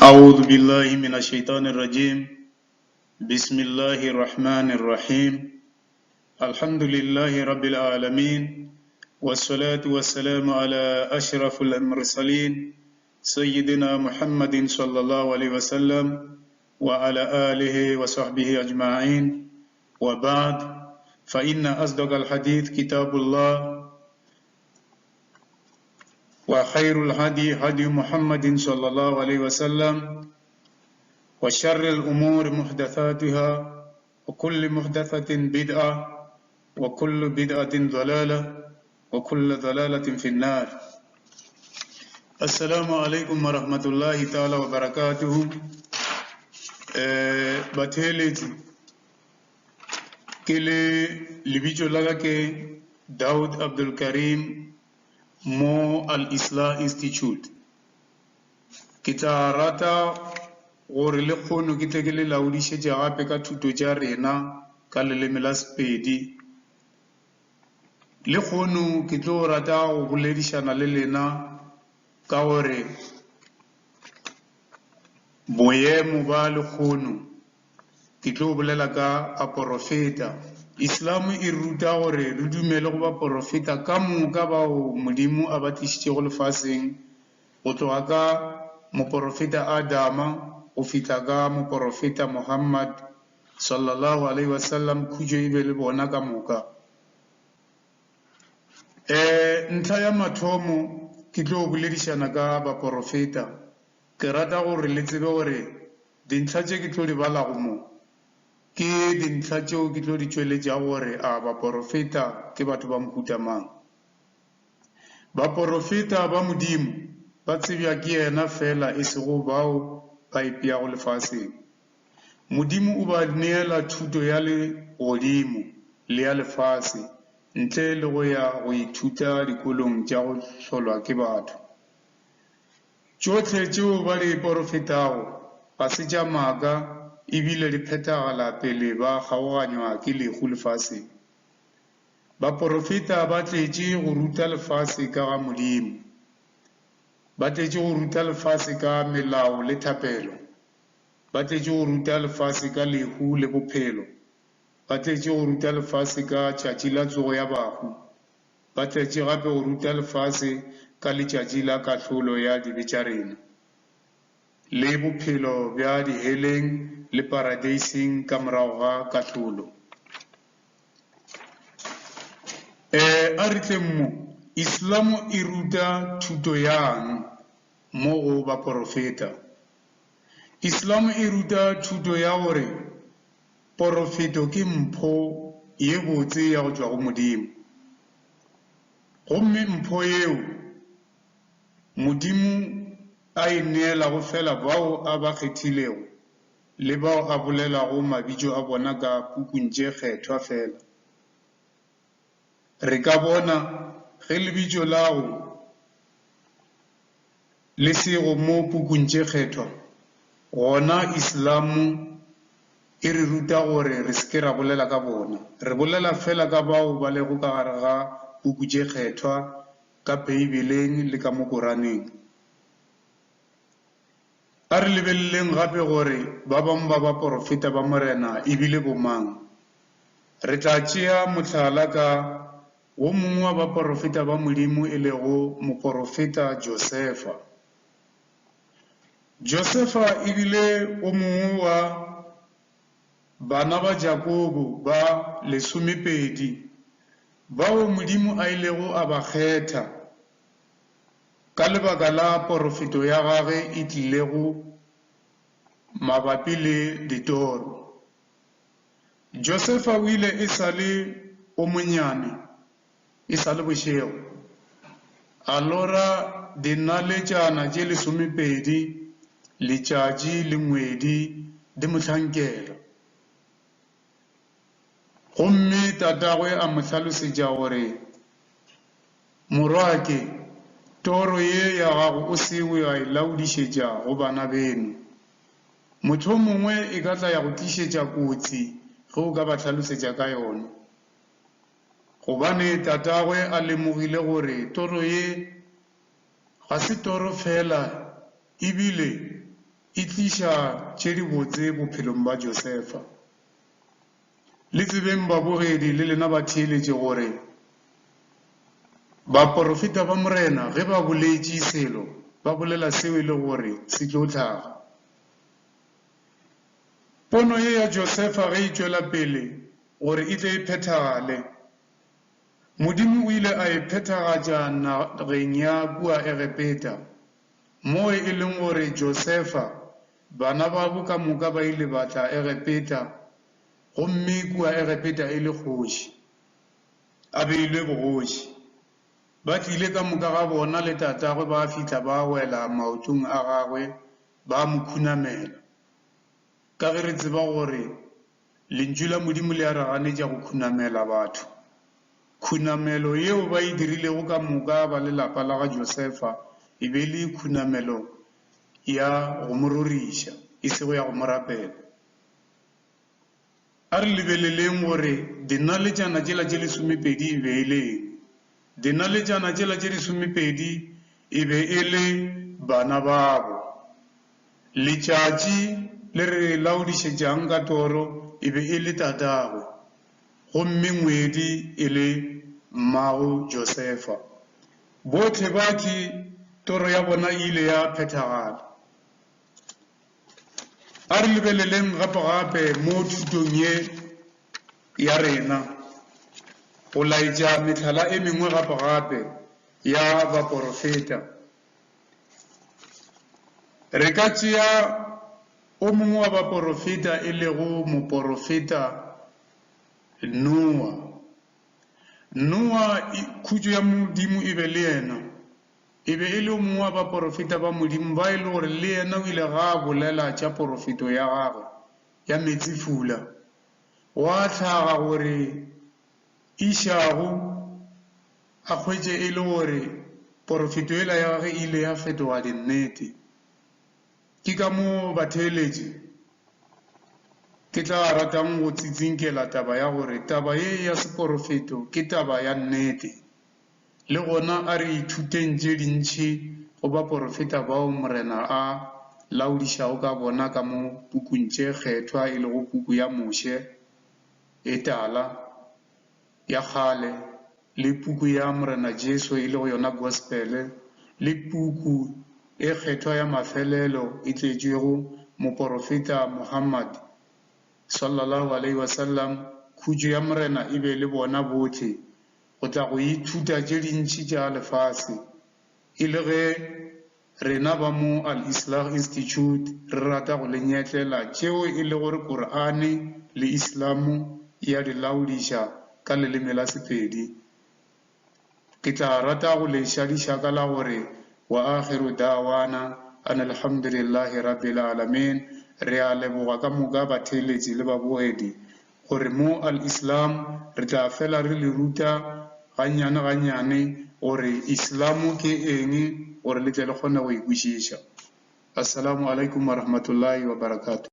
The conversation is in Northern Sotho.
أعوذ بالله من الشيطان الرجيم. بسم الله الرحمن الرحيم. الحمد لله رب العالمين، والصلاة والسلام على أشرف المرسلين سيدنا محمد صلى الله عليه وسلم وعلى آله وصحبه أجمعين، وبعد، فإن أصدق الحديث كتاب الله، وخير الهدي هدي محمد صلى الله عليه وسلم، وشر الأمور محدثاتها، وكل محدثة بدعة، وكل بدعة ضلالة، وكل ضلالة في النار. السلام عليكم ورحمة الله تعالى وبركاته. باتيلت كلي لبيجو لغاك داود عبد الكريم مو الإصلاح انستيتيوت كتارata gore le kgono ke tle ke le laodišetše gape ka thuto tša rena ka leleme la Sepedi. Le kgono ke tlo rata go boledišana le lena ka gore boemo ba le kgono ke tlo bolela ka aporofeta. Islam e ruta gore re dumele go ba porofeta ka moka bao Modimo a ba tlišitšego lefaseng, go tloga ka moporofeta Adama go fihla ka moporofeta Muhammad sallallahu alaihi wasallam, khutšo e be le bona ka moka. Ntlha ya mathomo ke tlo boledišana ka baporofeta. Ke rata gore le tsebe gore dintlha tše ke tlo di balago mo ke dintlha tšeo ke tlo di tšweletša gore a baporofeta ke batho ba mohuta mang. Baporofeta ba Modimo ba tsebja ke yena fela, e sego bao ba ipeago lefaseng. Modimo o ba neela thuto ya legodimo le ya lefase ntle le go ya go ithuta dikolong tša go hlolwa ke batho. Tšohle tšeo ba di porofetago ga se tša maaka, ebile di phethagala pele ba kgaoganywa ke lehu lefaseng. Baporofeta ba tletše go ruta lefase ka ga Modimo, ba tletše go ruta lefase ka melao le thapelo, ba tletše go ruta lefase ka lehu le bophelo, ba tletše go ruta lefase ka tšatši la tsogo ya bahu, ba tletše gape go ruta lefase ka letšatši la kahlolo ya dibe tša rena, le bophelo bja diheleng le paradieseng ka morago ga kahlolo. A re tleng mo, Islamo e ruta thuto yang mo go baporofeta. Islam e ruta thuto ya gore porofeto ke mpho ye botse ya go tšwa go Modimo. Gomme mpho yeo Modimo a e neelago fela bao a ba kgethilego le bao a bolelago mabitso a bona ka pukung tše kgethwa fela. Re ka bona ge lebitso lago le sego mo pukung tše kgethwa, gona Islamu e re ruta gore re se ke ra bolela ka bona, re bolela fela ka bao ba lego ka gare ga puku tše kgethwa ka Bibeleng le ka mo Koraneng. A re lebeleleng gape gore ba bangwe ba baporofeta ba Morena ebile bomang. Re tla tšea mohlala ka wo mongwe wa baporofeta ba Modimo e lego moporofeta Josefa. Josefa ebile o mongwe wa bana ba Jakobo ba 12 bao Modimo a ilego a ba kgetha ka lebaka la porofeto ya gage e tlilego mabapi le ditoro. Josefa o ile e sa le o monyane, e sa le bošego, a lora dinaletšana tše 12 letšatši le ngwedi di mohlankela. Gomme tatagwe a mo hlalosetša gore morwake, toro ye ya gago o se o ya e laodišetša go bana beno. Motho mongwe e ka tla ya go tlišetša kotsi ge o ka ba hlalosetša ka yona. Gobane tatagwe a lemogile gore toro ye ga se toro fela, ebile e tliša tše di botse bophelong ba Josefa. Le tsebeng babogedi le lena ba theeletše gore baprofeta ba morena ge ba boletše selo ba bolela seo e le gore se tlo hlaga. Pono ye ya Josefa ge e tšwela pele gore e tle e phethagale, Modimo o ile a e phethagatša nageng ya kua Egepeta, moo e leng gore Josefa bana ba bo ka moka ba ile ba tla Egepeta, gomme kua Egepeta e le kgoši, a beilwe bogoši. Ba tlile ka moka ga bona le tatagwe ba fihla ba wela maotong a gagwe ba mo khunamela. Ka ge re tseba gore lentšu la Modimo le a re ganetša go khunamela batho. Khunamelo yeo ba e dirilego ka moka ba lelapa la ga Josefa e be le khunamelo ya go mo roriša, e sego ya go mo rapela. A re lebeleleng gore dinaletšana tšela tše 12 e be e le eng. Dinaletšana tšela tše 12 e be e le bana babo. Letšatši le re laodišetšang ka toro e be e le tatagwe, gomme ngwedi e le mmago Josefa. Bohle ba ke toro ya bona e ile ya phethagala. A re lebeleleng gape mo thutong ye ya rena go laetša mehlala e mengwe gape ya baprofeta. Re ka tšea o mongwe wa baprofeta e lego moprofeta Noa. Noa khutšo ya Modimo e be le yena, e be e le o mongwe wa baprofeta ba Modimo ba e le gore le yena o ile ga a bolela tša profeto ya gagwe ya metsifula. Wa hlaga gore išago a hwetše e le gore profeto ela ya gagwe ile ya fetoga dinnete. Ke ka moo batheeletši ke tla ratang go tsitsinkela taba ya gore taba ye ya seprofeto ke taba ya nnete, le gona a re ithuteng tše dintšhi go baprofeta bao morena a laodišago ka bona ka mo pukung tše kgethwa e lego puku ya Moše, e tala ya kgale, le puku ya morena Jesu e lego yona gospel, le puku e kgethwa ya mafelelo e tletšego moprofeta Muhammad sallallahu alaihi wasallam. Khutšo ya morena e be le bona bohle go tla go ithuta tše dintšhi tša lefase, e le ge rena ba mo Al-Islah Institute re rata go le nyetlela tšeo e le gore Qur'ane le Islamu ya di laodiša ka leleme la Sepedi. Ke tla rata go le šadiša ka la gore wa akhiru da'wana an alhamdulillahi rabbil alamin. Re a leboga ka moka batheeletši le babogedi gore mo Al-Islam re tla fela re le ruta gannyane gore Islamu ke eng, gore le tle le kgone go ikwešiša. Assalamu alaikum wa rahmatullahi wa barakatuh.